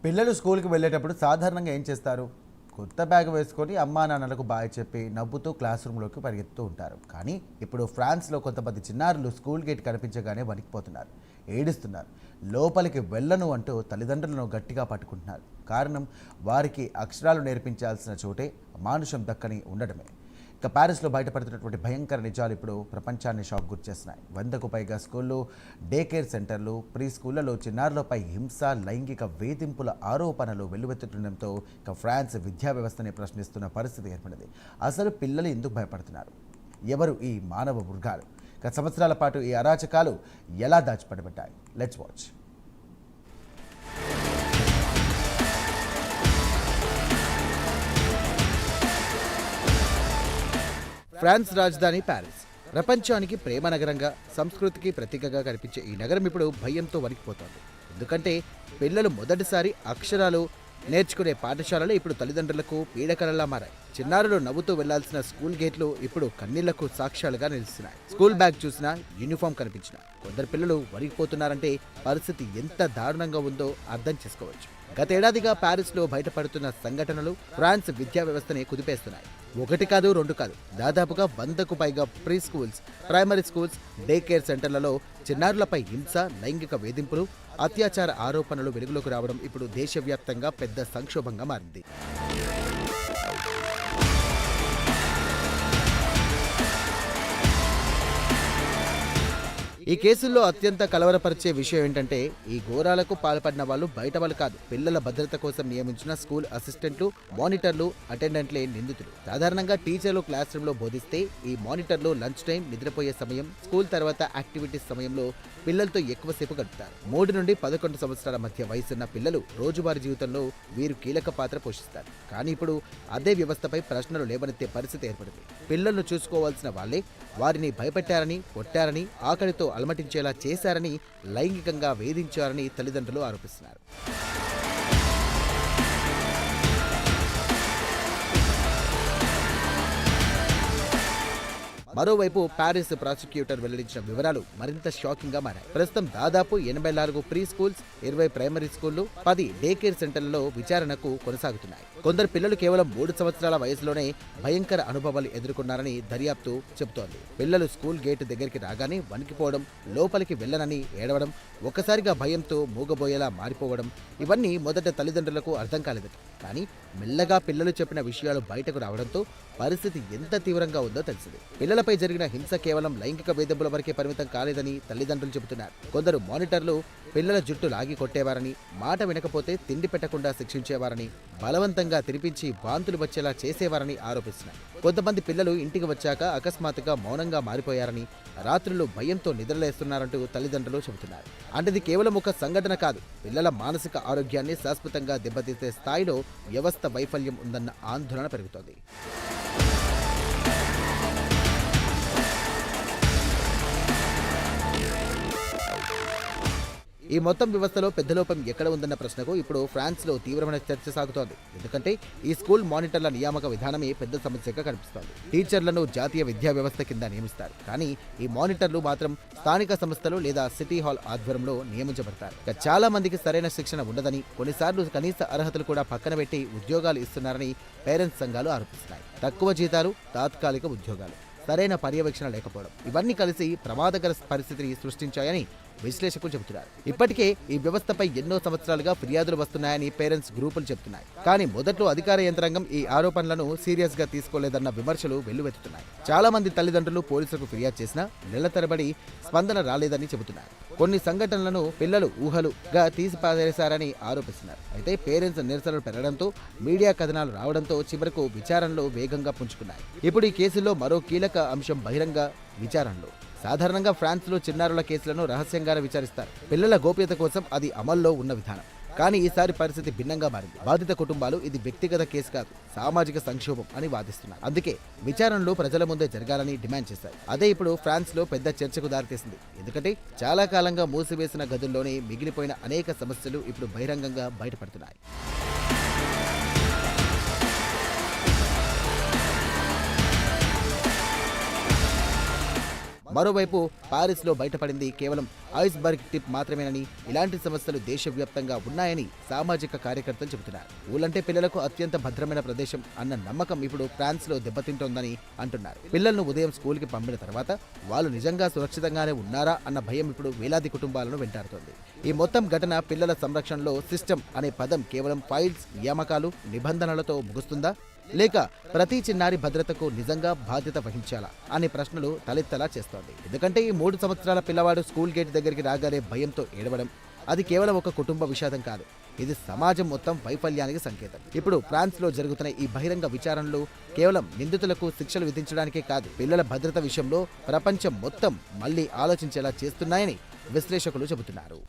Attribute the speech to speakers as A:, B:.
A: పిల్లలు స్కూల్కి వెళ్ళేటప్పుడు సాధారణంగా ఏం చేస్తారు? కొత్త బ్యాగ్ వేసుకొని అమ్మా నాన్నలకు బాయ్ చెప్పి నవ్వుతూ క్లాస్ రూమ్లోకి పరిగెత్తుతూ ఉంటారు. కానీ ఇప్పుడు ఫ్రాన్స్లో కొంతమంది చిన్నారులు స్కూల్ గేట్ కనిపించగానే వణికిపోతున్నారు, ఏడుస్తున్నారు. లోపలికి వెళ్ళను అంటూ తల్లిదండ్రులను గట్టిగా పట్టుకుంటున్నారు. కారణం, వారికి అక్షరాలు నేర్పించాల్సిన చోటే అమానుషం దక్కని ఉండడమే. ఇక ప్యారిస్లో బయటపడుతున్నటువంటి భయంకర నిజాలు ఇప్పుడు ప్రపంచాన్ని షాక్ గురిచేస్తున్నాయి. 100కు పైగా స్కూళ్ళు, డే కేర్ సెంటర్లు, ప్రీ స్కూళ్లలో చిన్నారులపై హింస, లైంగిక వేధింపుల ఆరోపణలు వెల్లువెత్తుతుండడంతో ఇక ఫ్రాన్స్ విద్యా వ్యవస్థని ప్రశ్నిస్తున్న పరిస్థితి ఏర్పడింది. అసలు పిల్లలు ఎందుకు భయపడుతున్నారు? ఎవరు ఈ మానవ మృగాలు? గత సంవత్సరాల పాటు ఈ అరాచకాలు ఎలా దాచిపెట్టబడ్డాయి? Let's watch. ఫ్రాన్స్ రాజధాని ప్యారిస్ ప్రపంచానికి ప్రేమ నగరంగా, సంస్కృతికి ప్రతీకగా కనిపించే ఈ నగరం ఇప్పుడు భయంతో వణికిపోతోంది. ఎందుకంటే పిల్లలు మొదటిసారి అక్షరాలు నేర్చుకునే పాఠశాలలు ఇప్పుడు తల్లిదండ్రులకు పీడకలలా మారాయి. చిన్నారులు నవ్వుతూ వెళ్లాల్సిన స్కూల్ గేట్లు ఇప్పుడు కన్నీళ్లకు సాక్ష్యాలుగా నిలుస్తున్నాయి. స్కూల్ బ్యాగ్ చూసినా, యూనిఫామ్ కనిపించినా కొందరు పిల్లలు వణికిపోతున్నారంటే పరిస్థితి ఎంత దారుణంగా ఉందో అర్థం చేసుకోవచ్చు. గతేడాదిగా ప్యారిస్లో బయటపడుతున్న సంఘటనలు ఫ్రాన్స్ విద్యా వ్యవస్థని కుదిపేస్తున్నాయి. ఒకటి కాదు, రెండు కాదు, దాదాపుగా 100కు పైగా pre schools, primary schools, day care సెంటర్లలో చిన్నారులపై హింస, లైంగిక వేధింపులు, అత్యాచార ఆరోపణలు వెలుగులోకి రావడం ఇప్పుడు దేశవ్యాప్తంగా పెద్ద సంక్షోభంగా మారింది. ఈ కేసుల్లో అత్యంత కలవరపరిచే విషయం ఏంటంటే, ఈ ఘోరాలకు పాల్పడిన వాళ్ళు బయట వాళ్ళు కాదు, పిల్లల భద్రత కోసం నియమించిన స్కూల్ అసిస్టెంట్లు, మానిటర్లు, అటెండెంట్లే నిందితులు. సాధారణంగా టీచర్లు క్లాస్ రూమ్ లో బోధిస్తే ఈ మానిటర్లు లంచ్ టైం, నిద్రపోయే సమయం, స్కూల్ తర్వాత యాక్టివిటీస్ సమయంలో పిల్లలతో ఎక్కువసేపు గడుపుతారు. 3 నుండి 11 సంవత్సరాల మధ్య వయసున్న పిల్లలు రోజువారీ జీవితంలో వీరు కీలక పాత్ర పోషిస్తారు. కానీ ఇప్పుడు అదే వ్యవస్థపై ప్రశ్నలు లేవనెత్తే పరిస్థితి ఏర్పడింది. పిల్లలను చూసుకోవాల్సిన వాళ్లే వారిని భయపెట్టారని, కొట్టారని, ఆకలితో అలమటించేలా చేశారని, లైంగికంగా వేధించారని తల్లిదండ్రులు ఆరోపిస్తున్నారు. మరోవైపు ప్యారిస్ ప్రాసిక్యూటర్ వెల్లడించిన వివరాలు మరింత షాకింగ్ గా మారాయి. ప్రస్తుతం దాదాపు 84 ప్రీ స్కూల్స్, 20 ప్రైమరీ స్కూళ్లు, 10 డే కేర్ సెంటర్లలో విచారణకు కొనసాగుతున్నాయి. కొందరు పిల్లలు కేవలం 3 సంవత్సరాల వయసులోనే భయంకర అనుభవాలు ఎదుర్కొన్నారని దర్యాప్తు చెబుతోంది. పిల్లలు స్కూల్ గేట్ దగ్గరికి రాగానే వణికిపోవడం, లోపలికి వెళ్లనని ఏడవడం, ఒక్కసారిగా భయంతో మూగబోయేలా మారిపోవడం, ఇవన్నీ మొదట తల్లిదండ్రులకు అర్థం కాలేదట. కానీ మెల్లగా పిల్లలు చెప్పిన విషయాలు బయటకు రావడంతో పరిస్థితి ఎంత తీవ్రంగా ఉందో తెలిసింది. పిల్లలపై జరిగిన హింస కేవలం లైంగిక వేధింపుల వరకే పరిమితం కాలేదని తల్లిదండ్రులు చెబుతున్నారు. కొందరు మానిటర్లు పిల్లల జుట్టు లాగి కొట్టేవారని, మాట వినకపోతే తిండి పెట్టకుండా శిక్షించేవారని, బలవంతంగా తినిపించి వాంతులు వచ్చేలా చేసేవారని ఆరోపిస్తున్నారు. కొంతమంది పిల్లలు ఇంటికి వచ్చాక అకస్మాత్తుగా మౌనంగా మారిపోయారని, రాత్రులు భయంతో నిద్రలేస్తున్నారంటూ తల్లిదండ్రులు చెబుతున్నారు. అంటే ఇది కేవలం ఒక సంఘటన కాదు, పిల్లల మానసిక ఆరోగ్యాన్ని శాశ్వతంగా దెబ్బతీసే స్థాయిలో వ్యవస్థ వైఫల్యం ఉందన్న ఆందోళన పెరుగుతోంది. ఈ మొత్తం వ్యవస్థలో పెద్ద లోపం ఎక్కడ ఉందన్న ప్రశ్నకు ఇప్పుడు ఫ్రాన్స్లో తీవ్రమైన చర్చ సాగుతోంది. ఎందుకంటే ఈ స్కూల్ మానిటర్ల నియామక విధానమే పెద్ద సమస్యగా కనిపిస్తోంది. టీచర్లను జాతీయ విద్యా వ్యవస్థ కింద నియమిస్తారు. కానీ ఈ మానిటర్లు మాత్రం స్థానిక సంస్థలు లేదా సిటీ హాల్ ఆధ్వర్యంలో నియమించబడతారు. చాలా మందికి సరైన శిక్షణ ఉండదని, కొన్నిసార్లు కనీస అర్హతలు కూడా పక్కన పెట్టి ఉద్యోగాలు ఇస్తున్నారని పేరెంట్స్ సంఘాలు ఆరోపిస్తున్నాయి. తక్కువ జీతాలు, తాత్కాలిక ఉద్యోగాలు, సరైన పర్యవేక్షణ లేకపోవడం, ఇవన్నీ కలిసి ప్రమాదకర పరిస్థితిని సృష్టించాయని విశ్లేషకులు చెబుతున్నారు. ఇప్పటికే ఈ వ్యవస్థపై ఎన్నో సంవత్సరాలుగా ఫిర్యాదులు వస్తున్నాయని పేరెంట్స్ గ్రూపులు చెబుతున్నాయి. కానీ మొదట్లో అధికార యంత్రాంగం ఈ ఆరోపణలను సీరియస్ గా తీసుకోలేదన్న విమర్శలు వెల్లువెత్తుతున్నాయి. చాలా మంది తల్లిదండ్రులు పోలీసులకు ఫిర్యాదు చేసినా నెల తరబడి స్పందన రాలేదని చెబుతున్నారు. కొన్ని సంఘటనలను పిల్లలు ఊహలుగా తీసిపారేశారని ఆరోపిస్తున్నారు. అయితే పేరెంట్స్ నిరసనలు పెరగడంతో, మీడియా కథనాలు రావడంతో చివరకు విచారణలు వేగంగా పుంజుకున్నాయి. ఇప్పుడు ఈ కేసులో మరో కీలక అంశం బహిరంగ విచారణలు. సాధారణంగా ఫ్రాన్స్లో చిన్నారుల కేసులను రహస్యంగానే విచారిస్తారు. పిల్లల గోప్యత కోసం అది అమల్లో ఉన్న విధానం. కానీ ఈసారి పరిస్థితి భిన్నంగా మారింది. బాధిత కుటుంబాలు ఇది వ్యక్తిగత కేసు కాదు, సామాజిక సంక్షోభం అని వాదిస్తున్నారు. అందుకే విచారణలు ప్రజల ముందే జరగాలని డిమాండ్ చేశారు. అదే ఇప్పుడు ఫ్రాన్స్లో పెద్ద చర్చకు దారితీసింది. ఎందుకంటే చాలా కాలంగా మూసివేసిన గదుల్లోనే మిగిలిపోయిన అనేక సమస్యలు ఇప్పుడు బహిరంగంగా బయటపడుతున్నాయి. మరోవైపు పారిస్లో బయటపడింది కేవలం ఐస్బర్గ్ టిప్ మాత్రమేనని, ఇలాంటి సమస్యలు దేశవ్యాప్తంగా ఉన్నాయని సామాజిక కార్యకర్తలు చెబుతున్నారు. స్కూలంటే పిల్లలకు అత్యంత భద్రమైన ప్రదేశం అన్న నమ్మకం ఇప్పుడు ఫ్రాన్స్లో దెబ్బతింటోందని అంటున్నారు. పిల్లలను ఉదయం స్కూల్కి పంపిన తర్వాత వాళ్ళు నిజంగా సురక్షితంగానే ఉన్నారా అన్న భయం ఇప్పుడు వేలాది కుటుంబాలను వెంటాడుతోంది. ఈ మొత్తం ఘటన పిల్లల సంరక్షణలో సిస్టమ్ అనే పదం కేవలం ఫైల్స్, నియామకాలు, నిబంధనలతో ముగుస్తుందా, లేక ప్రతి చిన్నారి భద్రతకు నిజంగా బాధ్యత వహించాలా అనే ప్రశ్నలు తలెత్తలా చేస్తోంది. ఎందుకంటే ఈ 3 సంవత్సరాల పిల్లవాడు స్కూల్ గేట్ దగ్గరికి రాగానే భయంతో ఏడవడం, అది కేవలం ఒక కుటుంబ విషాదం కాదు, ఇది సమాజం మొత్తం వైఫల్యానికి సంకేతం. ఇప్పుడు ఫ్రాన్స్లో జరుగుతున్న ఈ బహిరంగ విచారణలు కేవలం నిందితులకు శిక్షలు విధించడానికే కాదు, పిల్లల భద్రత విషయంలో ప్రపంచం మొత్తం మళ్లీ ఆలోచించేలా చేస్తున్నాయని విశ్లేషకులు చెబుతున్నారు.